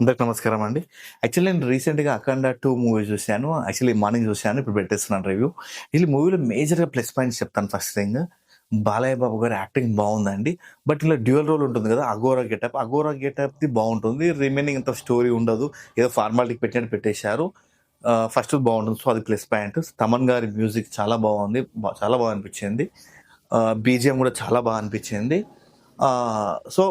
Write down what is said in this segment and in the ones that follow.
అందరికి నమస్కారం అండి. యాక్చువల్లీ నేను రీసెంట్‌గా 'అఖండ 2' మూవీ చూసాను. యాక్చువల్లీ మార్నింగ్ చూసాను. ఇప్పుడు పెట్టేస్తున్నాను రివ్యూ. ఈ మూవీలో మేజర్‌గా ప్లస్ పాయింట్స్ చెప్తాను ఫస్ట్ థింగ్. బాలయ్య బాబు గారి యాక్టింగ్ బావుందండి. బట్ ఇలా డ్యూయల్ రోల్ ఉంటుంది కదా! అఘోరా గెటప్‌ది బావుంటుంది. రిమైనింగ్ అంత స్టోరీ ఉండదు. ఏదో ఫార్మాలిటీకి పెట్టినట్టు పెట్టేశారు. ఫస్ట్‌ది బావుంటుంది. సో, అది ప్లస్ పాయింట్. తమన్ గారి మ్యూజిక్ చాలా బావుంది. చాలా బాగా అనిపించింది. బీజీఎం కూడా చాలా బాగా అనిపించింది. సో,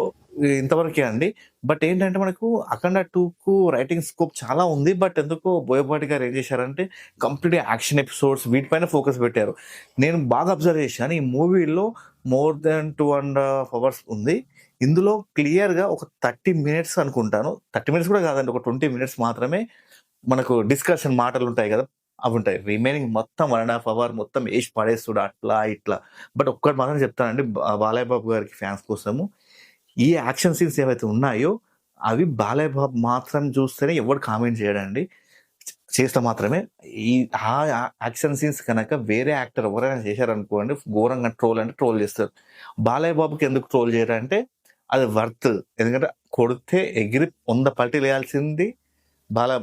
ఇంతవరకే అండి. బట్ ఏంటంటే మనకు 'అఖండ 2'కు రైటింగ్ స్కోప్ చాలా ఉంది. బట్ ఎందుకో బోయపాటి గారు ఏం చేశారంటే కంప్లీట్‌గా యాక్షన్ ఎపిసోడ్స్ వీటిపైన ఫోకస్ పెట్టారు. నేను బాగా అబ్జర్వ్ చేశాను. ఈ మూవీలో మోర్ దాన్ 2½ అవర్స్ ఉంది. ఇందులో క్లియర్‌గా ఒక 30 మినిట్స్ అనుకుంటాను. 30 మినిట్స్ కూడా కాదండి. ఒక 20 మినిట్స్ మాత్రమే మనకు డిస్కషన్ మాటలుంటాయి గదా! అవుంటాయి. రిమైనింగ్ మొత్తం 1½ అవర్ మొత్తం ఏసి పడేస్తుడు అట్లా, ఇట్లా. బట్ ఒక్కటి మాత్రం చెప్తానండి బాలయ్య బాబు గారికి ఫ్యాన్స్ కోసము. ఈ యాక్షన్ సీన్స్ ఏవైతే ఉన్నాయో, అవి బాలయ్య బాబు మాత్రం చూస్తేనే ఎవడు కామెంట్ చేయడండి. చేస్తే మాత్రమే. ఈ యాక్షన్ సీన్స్ కనుక వేరే యాక్టర్ ఎవరైనా చేశారనుకోండి, ఘోరంగా ట్రోల్ అంటే ట్రోల్ చేస్తారు. బాలయ్య బాబుకి ఎందుకు ట్రోల్ చేయరంటే, అది వర్త్. ఎందుకంటే కొడితే ఎగిరి 100 పల్టీలేయాల్సింది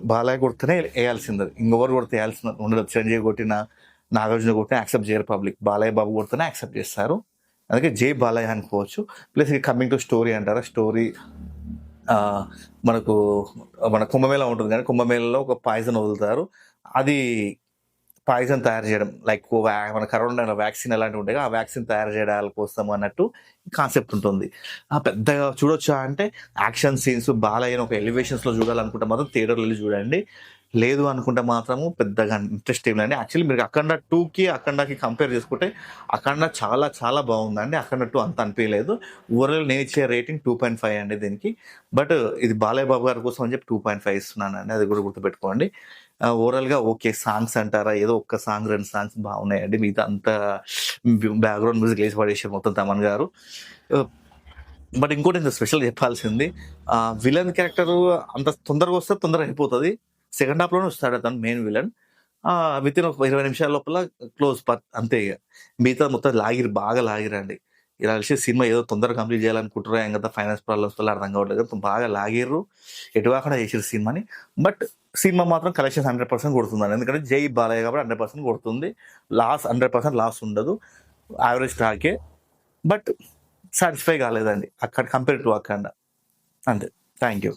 బాలయ్య కొడితేనే ఎయాల్సిందది. ఇంకెవరు కొడితే ఎయాల్సిన ఉండదు. చిరంజీవి కొట్టినా, నాగార్జున కొట్టినా యాక్సెప్ట్ చేయరు పబ్లిక్. బాలయ్య బాబు కొడితేనే యాక్సెప్ట్ చేస్తారు. అందుకే జై బాలయ్య అనుకోవచ్చు. ప్లస్ ఇది కమింగ్ టు స్టోరీ అంటారా? స్టోరీ మనకు మన కుంభమేళా ఉంటుంది కానీ, కుంభమేళాలో ఒక పాయిజన్ వదులుతారు. అది పాయిజన్ తయారు చేయడం లైక్ మన కరోనా వ్యాక్సిన్ అలాంటివి ఉంటాయి. ఆ వ్యాక్సిన్ తయారు చేయడాల కోసం అన్నట్టు కాన్సెప్ట్ ఉంటుంది. పెద్దగా చూడొచ్చా అంటే యాక్షన్ సీన్స్ బాలయ్యను ఒక ఎలివేషన్స్‌లో చూడాలనుకుంటే మాత్రం థియేటర్‌లో వెళ్లి చూడండి. లేదు అనుకుంటే మాత్రము పెద్దగా ఇంట్రెస్ట్ ఏం లేదండి. యాక్చువల్లీ మీరు 'అఖండ 2'కి 'అఖండ'కి కంపేర్ చేసుకుంటే 'అఖండ' చాలా చాలా బాగుందండి. 'అఖండ 2' అంత అనిపియలేదు. ఓవరాల్ నేను ఇచ్చే రేటింగ్ 2.5 అండి దీనికి. బట్ ఇది బాలయ్య బాబు గారి కోసం అని చెప్పి 2.5 ఇస్తున్నానండి. అది కూడా గుర్తుపెట్టుకోండి. ఓవరాల్‌గా ఓకే. సాంగ్స్ అంటారా? ఏదో ఒక్క సాంగ్, 2 సాంగ్స్ బాగున్నాయండి. మిగతా అంతా బ్యాక్‌గ్రౌండ్ మ్యూజిక్ లేసి పడేసారు మొత్తం తమన్ గారు. ఆహ్, బట్ ఇంకోటి ఇందులో స్పెషల్‌గా చెప్పాల్సింది విలన్ క్యారెక్టర్ అంత తొందరగా వస్తే తొందరగా అయిపోతది. సెకండ్ హాఫ్‌లోనే వస్తాడు అతను మెయిన్ విలన్. వితిన్ ఒక 20 నిమిషాల లోపల క్లోజ్ అంతే ఇగ. మిగతా మొత్తం బాగా లాగిర్రండి. ఇలా కలిసి సినిమా ఏదో తొందరగా కంప్లీట్ చేయాలనుకుంటారో ఏం కదా ఫైనాన్స్ ప్రాబ్లమ్స్ వల్ల అర్థం కావట్లేదు. బాగా లాగిర్రు. ఎటు కాకుండా చేసిర్రు సినిమాని. బట్ సినిమా మాత్రం కలెక్షన్స్ 100% కొడుతుందండి. ఎందుకంటే జై బాలయ్య కాబట్టి 100% కొడుతుంది. 100% లాస్ ఉండదు. యావరేజ్ టాకే. బట్ సాటిస్ఫై కాలేదండి. అక్కడ కంపేర్ టు 'అఖండ' అంతే. Thank you.